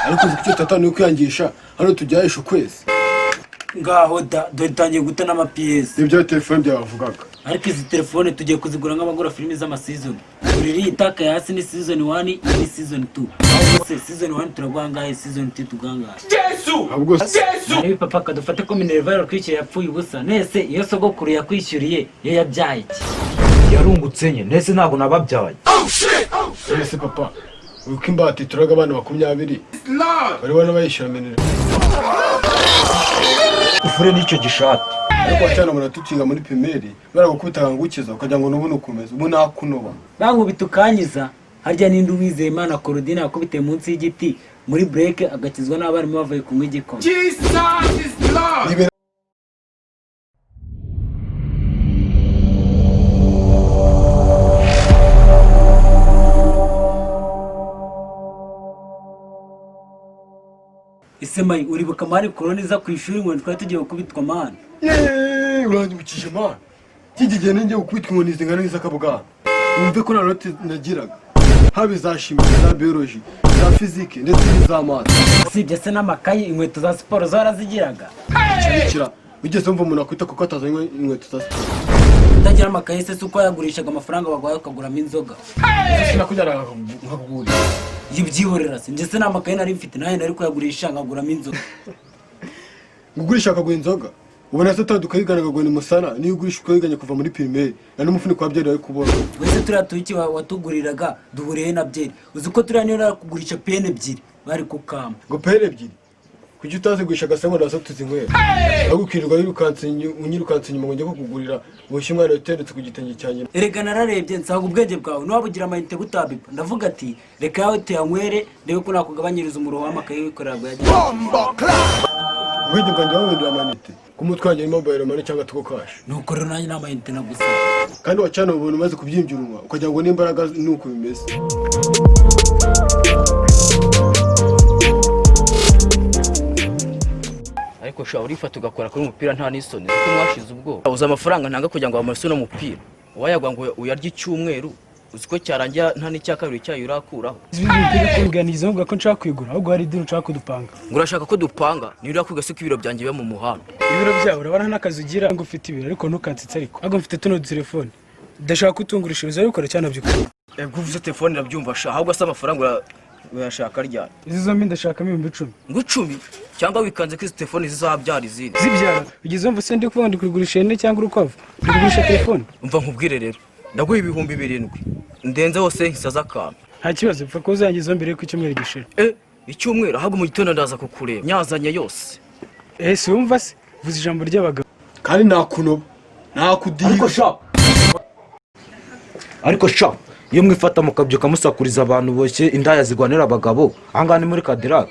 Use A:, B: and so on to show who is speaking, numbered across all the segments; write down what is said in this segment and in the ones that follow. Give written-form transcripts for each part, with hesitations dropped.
A: ariko uzi icyo tata ni ukwiyangisha hano tujyahisha ukwezi
B: ngaho dore tangiye guta n'amapiyesi
A: ibyo telefone byawe bavugaga
B: ariko izi telefone tugiye kuzigura nk'abagura filimi z'amasizoni buri itakaye hasi ni season 1 ni season 2 ahubwo se season 1 turaguhangaye season 2 tugangaye
A: ahubwo
B: niba papa kadufate ko Minerva kwishyura yapfuye ubusa nese iyo sogokuru yakwishyuriye yo yabyaye iki
C: yarungutse nye nese ntabwo nababyaye
A: ese papa uko imbati turaga abana 20 bari bana bayishyura Minerva
C: ufure n'icyo gishati
A: ariko cyane muratukinga muri primeri baragukubita ngukiza ukagira ngo nubu nukomeza ubu nakunoba
B: bankubita ukanyiza harya ninde uwizeye Imana Korodina yakubite munsi y'igiti muri break agakizwa n'abarimu bavuye kumwe igikoma
D: Jesus is Lord.
B: Isemayi uribuka mari koroniza ku ishuri ngo twari tugiye gukubitwa mana
A: uranyibukije mana kigiye ninjye gukubitwa inkoni zingana n'izakabugana wumve ko narote nagiraga haba izashimira za biology za physique ndetse n'iz'amazi
B: usibye se n'amakayi inkweto za siporo zarazigiraga
A: kira ugeze umva umuntu akwita kuko atazanye inkweto za siporo
B: utagira amakayi se uko yagurishaga amafaranga bagwaye ukaguramo inzoga
A: sinakujyana nkakugura
B: yibyiborera se njye se n'amakayi nari mfite nayo nari kuyagurisha nkaguramo inzoga
A: ngugurisha akagura inzoga ubona se utandukanye ngo ni musana niyo ugurisha ukayiganye kuva muri primaire na n'umufuniko wa byeri wawe kubona
B: wese turiya tuyiki watuguriraga duhuriye na byeri uzi ko turiya niyo nakugurisha pene ebyiri bari kukama
A: ngo pene ebyiri kuki utazigurisha agasemo nazo tuzinywera agukirirwa unyirukanse inyuma ngo njye kukugurira ubushye umwana yateretse ku gitenge cya nyina
B: erega nararebye nsanga ubwenge bwawe ntiwabugira amayinite butabipa ndavuga ati reka yawe tuyanywere ndebe ko nakugabanyiriza umuruho w'amakayi wikorera ngo yajya
A: ubwenge bwanjye wabindura amayinite ku mutwe wanjye mobile money cyangwa tuko cash
B: nuko rero nanjye nta mayinite nagusa
A: kandi wacana ubuntu umaze kubyimbyura umunwa ukagira ngo n'imbaraga nuko bimeze
E: ariko sha urifata ugakora kuri umupira nta n'isoni kuko mwashize ubwo uza amafaranga ntanga kugira ngo amaraso no mupira wayagwa ngo uyarye icyumweru uziko cyarangira nta n'icya kabiri cyayo urakuraho
F: ibintu kuganiriza ngo ko nshaka kwigura ahubwo hari idini nshaka kudupanga
E: ngo urashaka ko dupanga ni urakwiga se ko ibiro byanjye biba mu muhanda
F: ibiro byawe urabona n'akazi ugira ngo ufite ibiro ariko ntukansitse ariko ahubwo mfite tuno telefone ndashaka kutungurishiriza ariko cyane byukuri
E: ubwo uvuze telefone irabyumva sha ahubwo se amafaranga uyashaka ryari
F: izi zombi ndashakamo 10,000
E: ngo 10 cyangwa wikanze ko izi telefone zizabyara izindi
F: zibyara ugize umva se ndi kuvuga ndi kugurisha ine cyangwa urukwavu ndi kugurisha telefone
E: umva nkubwire rero ndaguha 7,000 ndenze hose nkisaza akantu
F: nta kibazo upfa ko uzangiza mbere ko icyumweru gishira
E: icyumweru ahubwo mu gitondo ndaza kukureba nyazanye yose
F: si wumva se vuza ijambo ry'abagabo
A: kandi nakunoba nakudiye
C: ariko sha iyo mwifata mukabyuka musakuriza abantu boshye indaya zigwanira abagabo ahangaha ni muri Cadillac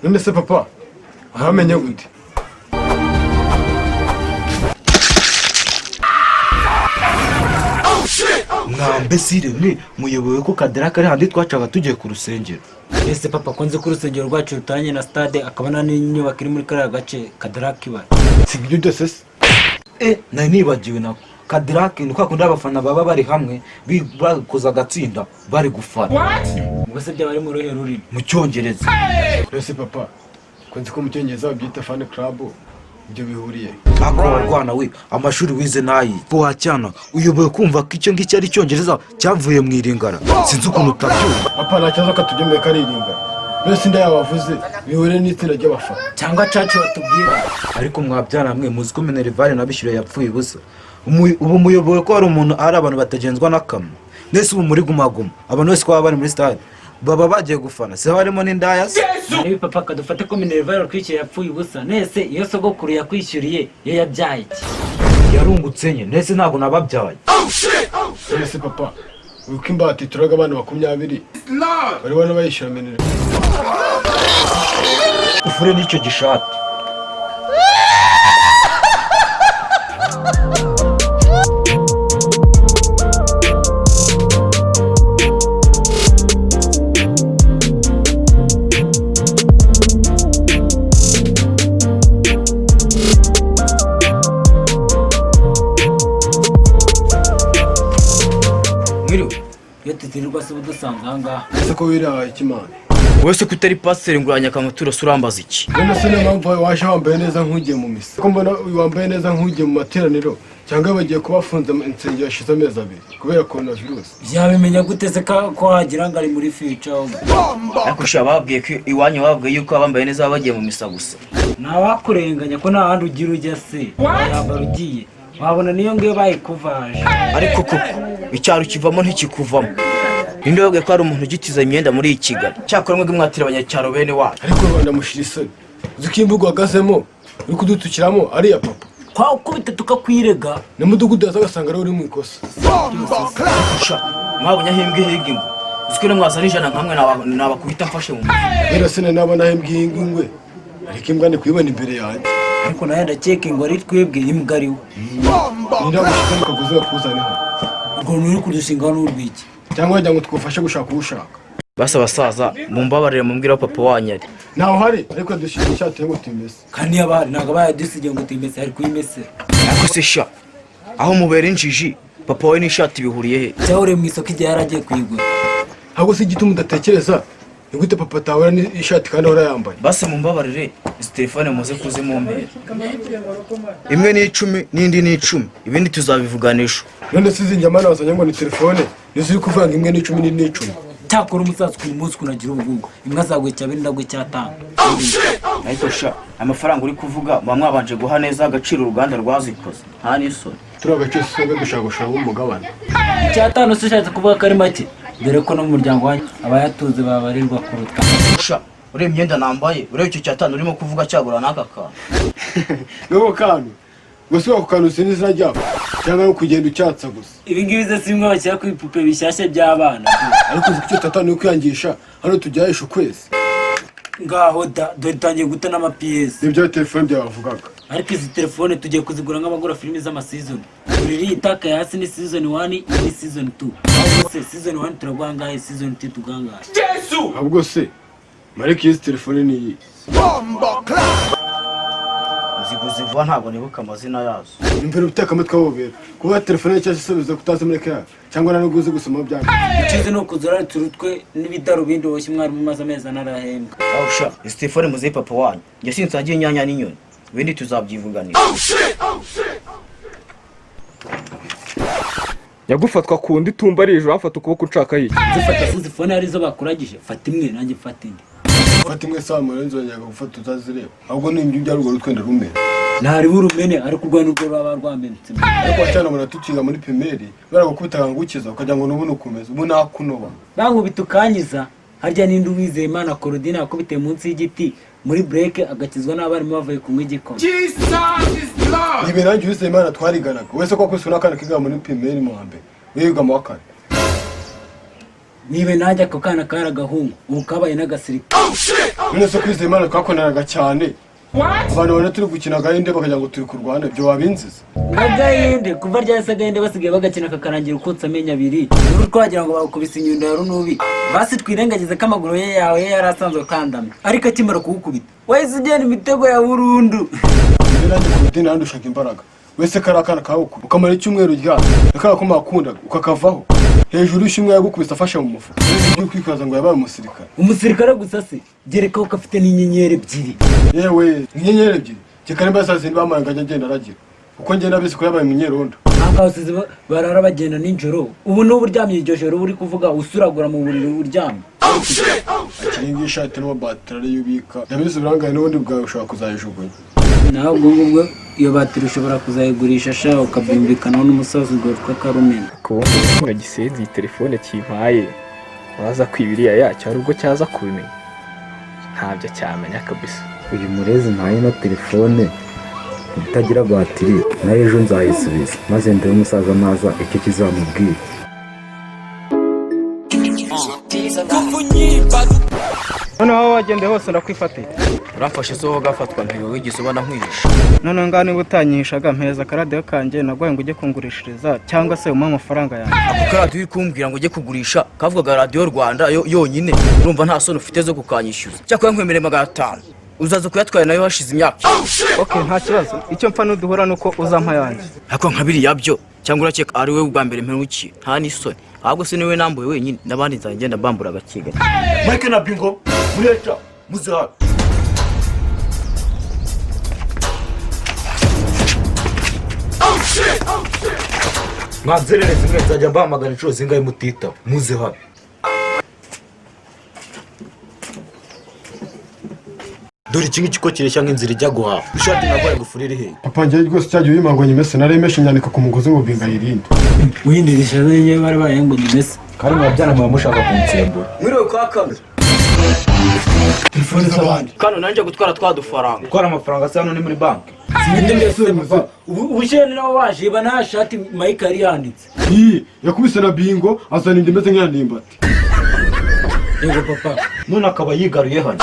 A: none se papa ahamenye gute
C: mwambesire ni muyoboye ko Cadillac ari handi twacaga tugiye ku rusengero
B: ese papa konze ko urusengero rwacu rutanye na stade akabana n'inyubako iri muri kariya gace Cadillac ibara
A: si ibyo byose se
C: nari nibagiwe nako Cadillac ni kwa kundi abafana baba bari hamwe bakoze agatsinda bari gufana
B: ubwo se byaba ari mu ruhe rurimi
C: mu cyongereza
A: ese papa konzi ko mu cyongereza babyita fan club ibyo bihuriye
C: ako warwana we amashuri wize nayi ko wacyana uyoboye kumva ko icyo ngicyo ari cyongereza cyavuye mu iringara sinzi ukuntu utabyumva
A: papa nacyaza katujyemeye kariringa nose inda yabavuze bihuriye n'itsinda ry'abafana
B: cyangwa cacu batubwira
C: ariko mwabyana mwe muzi ko Minerva nabishyura yapfuye ubusa ubu muyoboye ko hari umuntu ari abantu batagenzwa n'akamwe nese ubu muri gumaguma abantu bose ko baba bari muri stade baba bagiye gufana se harimo n'indaya se
B: niba papa kadufate ko Minerva kwishyura yapfuye ubusa nese iyo sogokuru yakwishyuriye yo yabyaye iki
C: yarungutse nye nese ntabwo nababyaye
A: ese papa uko imbati turaga abana 20 bari bana bayishyura Minerva
C: ufure n'icyo gishati
B: tutirirwa se udusanze ahangaha.
A: ese ko wirahaye ikimana
E: wese ko utari pasiteri ngo uranyakamutura se urambaza iki?
A: none se niyo mpamvu waje wambaye neza nk'ugiye mu misa ko mbona wambaye neza nk'ugiye mu materaniro cyangwa bagiye kubafunza insengero yashize amezi 2 kubera coronavirus.
B: Yabimenya gute se ko wagira ngo ari muri future?
E: ariko sha babwiye ko iwanyu babwiye yuko abambaye neza baba bagiye mu misa gusa.
B: Ntawakurenganya ko nta handi ugira ujya se yambara ugiye wabona niyo ngiyo bayikuvaje.
E: ariko koko icyaro kivamo ntikikuvamo. ninde wabwiye ko hari umuntu ugitiza imyenda muri iyi Kigali? cyakora mwebwe mwatira abanyacyaro bene wacu.
A: ariko rwanda mushira isoni uzi ko imbuga uhagazemo uri kudutukiramo ariya papa
B: twakubita tukakwirega
A: n'umudugudu yaza agasanga ari uri mu ikosa.
E: sha mwabonye ahimbwe higa ingwe uzi ko mwazana ijana nkamwe nabakubita mfashe mu mutwe.
A: rero se nabona imbwa ingwe ariko imbwa ndi kuyibona imbere yanjye
B: ariko nayo ndakeka ngo ari twebwe imbwa ari we.
A: ninde wagushyize mu kagozi bakuzane hano
B: urwo nturi kudushinga n'urwiki
A: cyangwa wagira ngo twufashe gushaka uwushaka.
E: basa basaza mumbabarire mumbwira papa wanyu ari
A: ntaho hari ariko dushyira icyateye ngo tumese
B: kandi yabari ntabwo bayadusigiye ngo tuyimese ari kuyimesera.
E: ariko se sha aho mubera injiji papa we n'ishati bihuriye he?
B: cyahuriye mu isoko igihe yaragiye kuyigura.
A: ahubwo se igituma udatekereza ni gute papa atahura n'ishati kandi ahora yambaye.
E: basi mumbabarire izi telefone muze kuzimumpera imwe ni 10 n'indi ni 10 ibindi tuzabivuganisha.
A: none se izi njyamana wazanye ngo ni telefone nizo uri kuvanga imwe n'10 n'indi n'10.
B: cyakora umusaza ku munsi kunagira ubugugu imbwa zagwe cyabiri ndagwe cyatanga.
E: ariko sha amafaranga uri kuvuga muba mwabanje guha neza agaciro uruganda rwazikoze nta n'isoni.
A: turi agaciro usanga dushaka gushaka umugabane.
B: icyatanu se ushatse kuvuga ko ari make dore ko no mu muryango wanyu abayatuze babarirwa kuruta.
E: sha ureba imyenda nambaye ureba icyo cyatanu urimo kuvuga cyagura n'aka kantu.
A: n'ako kantu gusa ako kantu uzi n'izina ryako cyangwa no kugenda ucyatsa gusa.
B: ibi ngibi se simwe bashyira ku bipupe bishyashya by'abana.
A: ariko uzi ko icyo tatanu uri kwiyangisha hano tujyahisha ukwezi.
B: ngaho da dore dutangiye guta n'amapiyesi.
A: nibyo telefone byawe bavugaga.
B: ariko izi telefone tugiye kuzigura nk'abagura filimi z'amasizoni. buri itaka hasi ni season 1 ni season 2. ahubwo se season 1 turaguhangaye season 2 tugangaye.
A: ahubwo se mareke izi telefone ni iyi.
E: ziguze vuba ntabwo nibuka amazina yazo.
A: imbere uteka amatwi wabobera kuba telefone cyangwa isubiza kutazi muri kaya cyangwa nano guze gusoma byanga.
B: ikize no kuzura turutwe n'ibidarubindi woshye mwarimu maze amezi anarahembwa.
E: aho sha izi telefone muze papa wanyu njye sinsagiye inyanya n'inyoni ibindi tuzabyivuganira.
G: yagufatwa kundi tumba ari ejo afata ukuboko ucaka yiki
B: zifata izi fone arizo bakuragije fata imwe nanjye mfata indi.
A: fata imwe saa murenzo nyaga gufata utazireba ahubwo nimba ibyo ari rutwenda rumera.
B: ntari burumene ariko urwanda urwo rwaba rwamenetse.
A: ariko cyane muratukinga muri primeri baragukubita ngukiza ukagira ngo nubu nukomeza ubu nakunoba
B: bankubita ukanyiza harya ninde uwizeye Imana Korodina yakubitiye munsi y'igiti muri break agakizwa n'abarimu bavuye kunywa igikoma.
D: Jesus is Lord.
A: nibe nanjye uwizeye Imana twariganaga wese ko kwese unakana kiga muri primeri mu hambere wiga mu wakane.
B: nibe najya ako kana kari agahungu ubu kabaye n'agasirikare.
A: none se kwizeye Imana twakonanaga cyane
D: What?
A: abantu bane turi gukina agahinde bakagira ngo turi kurwana ibyo wabinziza.
B: agahinde kuva ryahise agahinde basigaye bagakina kakarangira ukutse amenyo abiri uru twagira ngo bakubise inyundo ya runubi basi twirengagize ko amaguru ye yawe yari asanzwe kandamye ariko akimara kuwukubita wahise ugenda imitego ya burundu.
A: nibe nanjye Korodina yandushaka imbaraga wese kari akana kawuku ukamara icyumweru ryaka akaba ko makundaga ukakavaho hejuru y'ishimwe yagukubise afashe mu mufuka ibyo kwikaza ngo yabaye umusirikare.
B: umusirikare gusa se gerekaho ko afite n'inyenyeri ebyiri.
A: yewe inyenyeri ebyiri kikari mbasa zindi bamara ngajya agenda aragira uko ngenda bise ko yabaye umunyerondo.
B: abasizi barara bagenda nijoro ubu n'ubu uryamye iryo joro uri kuvuga usuragura mu buriri uryamye.
A: akiringa ishati n'amabateri yubika ndabizi uburangaye n'ubundi bwawe ushobora kuzayijugunya.
B: nawe ubwo ngubwo iyo batiri ushobora kuzayigurisha sha ukabyumvikanaho n'umusaza ubwo witwa Karumena.
G: kubona ukunga gisenzi iyi telefone kimpaye waza kwibiriya yacyo hari ubwo cyaza kubimenya ntabyo cyamenya kabisa.
C: uyu murezi ntaye na telefone itagira batiri na ejo nzayisubiza maze ndebe umusaza naza icyo kizamubwira.
F: noneho aho wagende hose ndakwifatira.
E: uramfashe so gafatwa ntiwe wigeze ubona nkwihisha.
F: noneho ngaho niba utanyihishaga mpereza akaradiyo kanjye naguhaye ngo ujye kungurishiriza cyangwa se umuhe amafaranga yanjye.
E: ako karadiyo uri kumbwira ngo ujye kugurisha kavugaga radiyo Rwanda yonyine urumva nta soni ufite zo kukanyishyuza cyakora nkwemereye 500. uzaza kuyatwara nayo hashize imyaka.
G: Okay, nta kibazo. Icyo mpfa nuduhura nuko uzampa yanjye.
E: Ariko nka biriya byo cyangwa urakeka ari we bwa mbere mperukiye nta n'isoni. Ahubwo se niwe nambuye wenyine n'abandi nzagenda mbambura agakiga.
C: Mike na Bingo murecha muzaha mwanzerere zimwe nzajya mbamagana inshuro zingahe mutita muze hano. Dore iki ngiki ko kireshya nk'inzira ijya guhaha ushati nagwaye gufurira hehe.
A: Papa njye rwose cyagiye uyimanganye mese naremeshe nyandika ku mugozi ngo Binga yirinde.
B: Uhindirisha nyewe barabaye ngo nimese.
C: Kandi mwabyana mwa mushaka kunsembura.
E: Mwiriwe kwa kamera.
A: Telefone z'abandi.
E: Kano nanjye gutwara twadufaranga.
C: Gutwara amafaranga se hano ni muri banki.
B: Sindi mbese muva. Ubushyene nawe waje bana shati Mike yari yanditse.
A: Yakubise na Bingo azana indi meze nk'yandimbati.
B: Yego papa.
C: None akaba yigaruye hano.